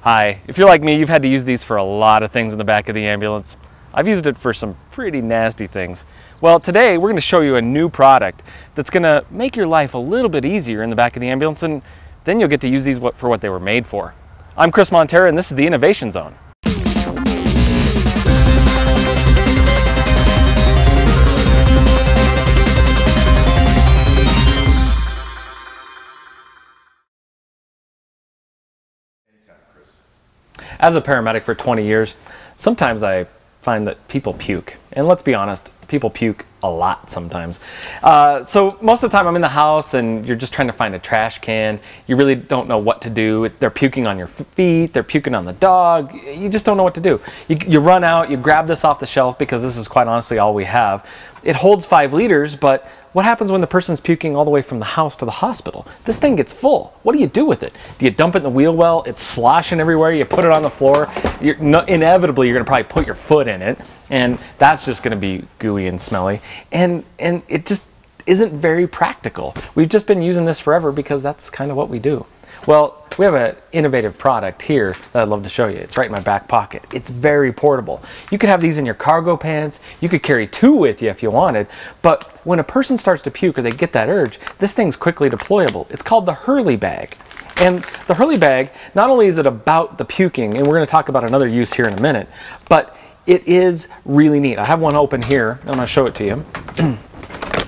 Hi, if you're like me, you've had to use these for a lot of things in the back of the ambulance. I've used it for some pretty nasty things. Well, today we're going to show you a new product that's going to make your life a little bit easier in the back of the ambulance, and then you'll get to use these for what they were made for. I'm Chris Montera, and this is the Innovation Zone. As a paramedic for 20 years, sometimes I find that people puke. And let's be honest, people puke a lot sometimes. So most of the time I'm in the house and you're just trying to find a trash can. You really don't know what to do. They're puking on your feet, they're puking on the dog. You just don't know what to do. You run out, you grab this off the shelf because this is quite honestly all we have. It holds 5 liters, but what happens when the person's puking all the way from the house to the hospital? This thing gets full. What do you do with it? Do you dump it in the wheel well? It's sloshing everywhere. You put it on the floor. Inevitably, you're going to probably put your foot in it, and that's just going to be gooey and smelly. And it just isn't very practical. We've just been using this forever because that's kind of what we do. Well, we have an innovative product here that I'd love to show you. It's right in my back pocket. It's very portable. You could have these in your cargo pants. You could carry 2 with you if you wanted. But when a person starts to puke or they get that urge, this thing's quickly deployable. It's called the Hurl-e bag. And the Hurl-e bag, not only is it about the puking, and we're going to talk about another use here in a minute, but it is really neat. I have one open here. I'm going to show it to you.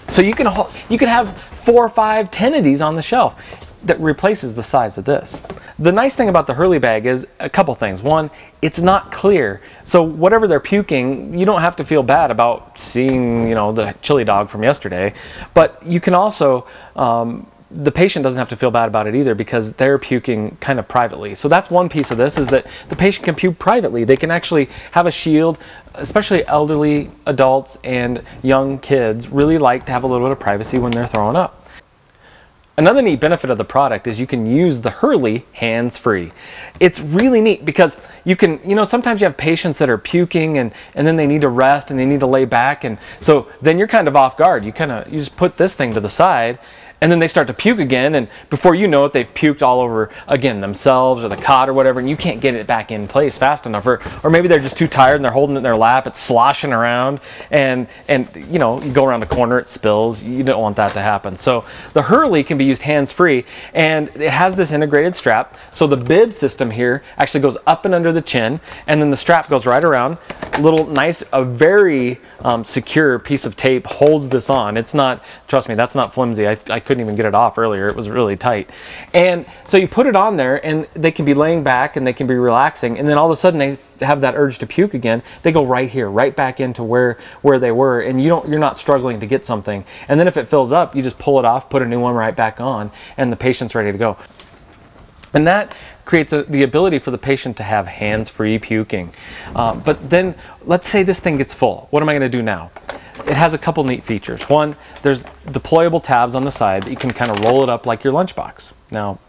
So you can have 4, 5, 10 of these on the shelf. That replaces the size of this. The nice thing about the Hurl-e bag is a couple things. One, it's not clear. So whatever they're puking, you don't have to feel bad about seeing, the chili dog from yesterday. But you can also, the patient doesn't have to feel bad about it either because they're puking kind of privately. So that's one piece of this, is that the patient can puke privately. They can actually have a shield. Especially elderly adults and young kids really like to have a little bit of privacy when they're throwing up. Another neat benefit of the product is you can use the Hurl-e hands-free. It's really neat because you can, sometimes you have patients that are puking and then they need to rest and they need to lay back, and so then you're kind of off guard. You just put this thing to the side and then they start to puke again, and before you know it, they've puked all over again themselves or the cot or whatever, and you can't get it back in place fast enough, or maybe they're just too tired and they're holding it in their lap, it's sloshing around, and you go around the corner, it spills. You don't want that to happen. So the Hurl-e can be used hands-free, and it has this integrated strap. So the bib system here actually goes up and under the chin, and then the strap goes right around. A very secure piece of tape holds this on. It's not, trust me, that's not flimsy. I couldn't even get it off earlier. It was really tight. And so you put it on there and they can be laying back and they can be relaxing, and then all of a sudden they have that urge to puke again. They go right here, right back into where they were, and you're not struggling to get something. And then if it fills up, you just pull it off, put a new one right back on, and the patient's ready to go. And that creates the ability for the patient to have hands-free puking. But then let's say this thing gets full. What am I going to do now? It has a couple neat features. One, there's deployable tabs on the side that you can kind of roll it up like your lunchbox. Now,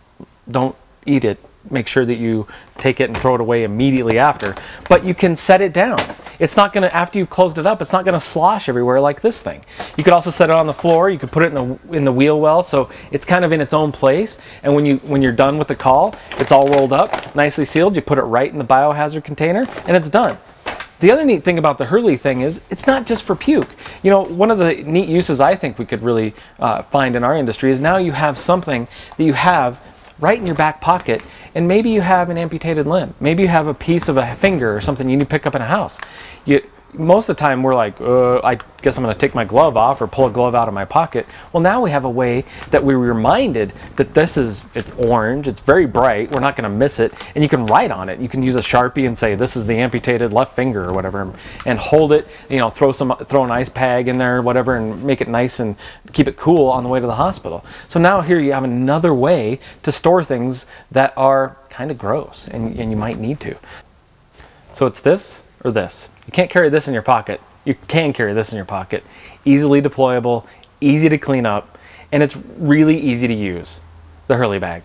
don't eat it. Make sure that you take it and throw it away immediately after. But you can set it down. It's not going to, after you've closed it up, it's not going to slosh everywhere like this thing. You could also set it on the floor. You could put it in the wheel well, so it's kind of in its own place. And when you're done with the call, it's all rolled up, nicely sealed. You put it right in the biohazard container, and it's done. The other neat thing about the Hurl-e thing is it's not just for puke. One of the neat uses I think we could really find in our industry is now you have something that you have right in your back pocket, and maybe you have an amputated limb. Maybe you have a piece of a finger or something you need to pick up in a house. Most of the time we're like, I guess I'm going to take my glove off or pull a glove out of my pocket. Well, now we have a way that we're reminded that it's orange, it's very bright, we're not going to miss it, and you can write on it. You can use a Sharpie and say, this is the amputated left finger or whatever, and hold it, throw an ice pack in there or whatever, and make it nice and keep it cool on the way to the hospital. So now here you have another way to store things that are kind of gross, and you might need to. So it's this or this. You can't carry this in your pocket. You can carry this in your pocket. Easily deployable, easy to clean up, and it's really easy to use. The Hurl-e bag.